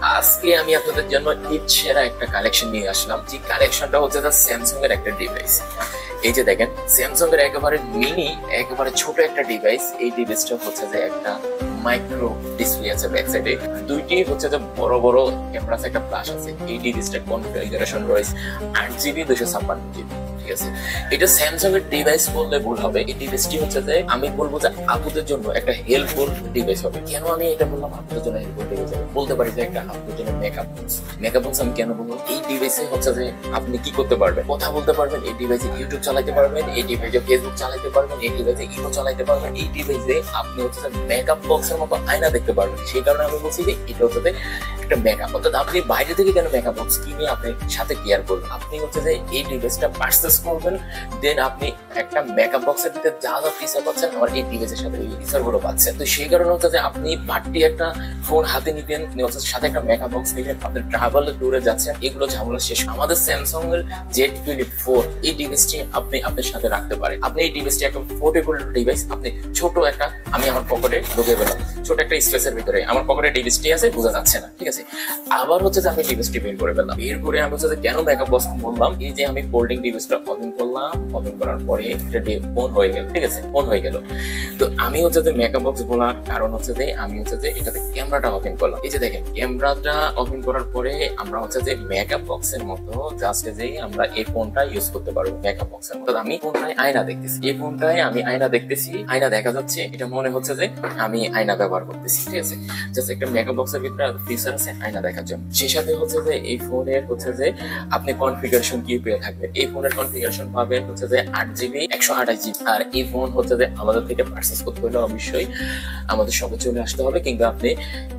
আজকে আমি আপনাদের জন্য ঈদ সেরা একটা কালেকশন নিয়ে আসলাম। যে কালেকশনটা হচ্ছে স্যামসাং এর একটা ডিভাইস। এই যে দেখেন স্যামসাং এর একেবারে মিনি, একেবারে ছোট একটা ডিভাইস। এই ডিভাইসটা হচ্ছে যে একটা মাইক্রো ডিসপ্লে আছে ব্যাক সাইডে, দুইটি হচ্ছে যে বড় বড় ক্যামেরা আছে, একটা ফ্ল্যাশ আছে। এই ডিভাইসটা কনফিগারেশন রয়েছে 8GB 256GB। ঠিক আছে, এটা স্যামসাং এর ডিভাইস বললে ভুল হবে। এই ডিভাইসটি হচ্ছে যে আমি বলবো যে আপুদের জন্য একটা হেল্পফুল ডিভাইস হবে। কেন আমি এটা বললাম আপুদের জন্য হেল্পফুল ডিভাইস হবে? বলতে পারি যে একটা আপুদের জন্য মেকআপ বক্স। মেকআপ বক্স আমি কেন বলবো? এই ডিভাইসে হচ্ছে যে আপনি কি করতে পারবেন, কথা বলতে পারবেন, এই ডিভাইসে ইউটিউব চালাতে পারবেন, এই ডিভাইসে ফেসবুক চালাতে পারবেন, এই ডিভাইসে ইমো চালাতে পারবেন, এই ডিভাইসে আপনি হচ্ছে যে মেকআপ বক্সের মতো আয়না দেখতে পারবেন। সেই কারণে আমি বলছি যে এটা হচ্ছে যে একটা মেকআপ। অর্থাৎ আপনি বাইরে থেকে কেন মেকআপ বক্স কিনে আপনি সাথে কেয়ার করবেন, আপনি হচ্ছে যে এই ডিভাইসটা পারচেজ করবেন, দেন আপনি একটা মেকআপ বক্সের ভিতরে যা যা ফিচার পাচ্ছেন আমার এই ডিভাইসের সাথে এই ফিচার গুলো পাচ্ছেন। তো সেই কারণে হচ্ছে যে আপনি বাড়তি একটা ফোন হাতে নিবেন, সাথে একটা মেকআপ বক্স নিবেন, আপনি ট্রাভেল ট্যুরে যাচ্ছেন, এগুলো ঝামেলা শেষ। আমাদের স্যামসাং এর Z Flip 4 এই ডিভাইসটি আপনি আপনার সাথে রাখতে পারেন। আপনি এই ডিভাইসটি একটা পোর্টেবল ডিভাইস, আপনি ছোট একটা, আমি আমার পকেটে ঢুকে গেলাম ছোট একটা স্পেসের ভিতরে, আমার পকেটে ডিভাইসটি আছে, বোঝা যাচ্ছে না। ঠিক আছে, আবার হচ্ছে যে আমি ডিভাইসটি বের করে ফেললাম। বের করে আমি হচ্ছে যে কেন মেকআপ বক্স বললাম, এই যে আমি ফোল্ডিং ডিভাইসটা ওপেন করলাম, ওপেন করার পরে এটা ফোন হয়ে গেল। ঠিক আছে, ফোন হয়ে গেল। তো আমি হচ্ছে যে মেকআপ বক্স বলার কারণ হচ্ছে যে আমি হচ্ছে যে এটাতে ক্যামেরাটা ওপেন করলাম। এই যে দেখেন ক্যামেরাটা ওপেন করার পরে আমরা হচ্ছে যে মেকআপ বক্সের মতো জাস্ট যে আমরা এই ফোনটা ইউজ করতে পারবো মেকআপ বক্সের মতো। আমি ফোনটায় আয়না দেখতেছি, এই ফোনটায় আমি আয়না দেখতেছি, আয়না দেখা যাচ্ছে, এটা মনে হচ্ছে যে আমি আয়না ব্যবহার করতেছি। ঠিক আছে, জাস্ট একটা মেকআপ বক্সের ভিতরে ফিচার আছে আয়না দেখার জন্য। সেই সাথে হচ্ছে যে এই ফোনের হচ্ছে যে আপনি কনফিগারেশন কি পেয়ে থাকবেন, এই ফোনের কনফিগারেশন পাবেন হচ্ছে যে 8GB 128GB। আর এই ফোন হচ্ছে যে আমাদের থেকে পারচেজ করতে হলে অবশ্যই আমাদের শপে চলে আসতে হবে, কিংবা আপনি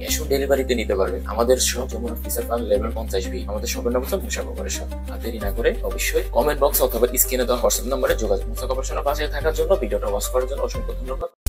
ক্যাশ অন ডেলিভারিতে নিতে পারবেন। আমাদের শপ যেমন ফিচার পান লেভেল 50B। আমাদের শপের নাম হচ্ছে মুসা কর্পোরেশন। আর দেরি না করে অবশ্যই কমেন্ট বক্স অথবা স্ক্রিনে দেওয়া হোয়াটসঅ্যাপ নম্বরে যোগাযোগ। মুসা কর্পোরেশনের পাশে থাকার জন্য, ভিডিওটা ওয়াচ করার জন্য অসংখ্য ধন্যবাদ।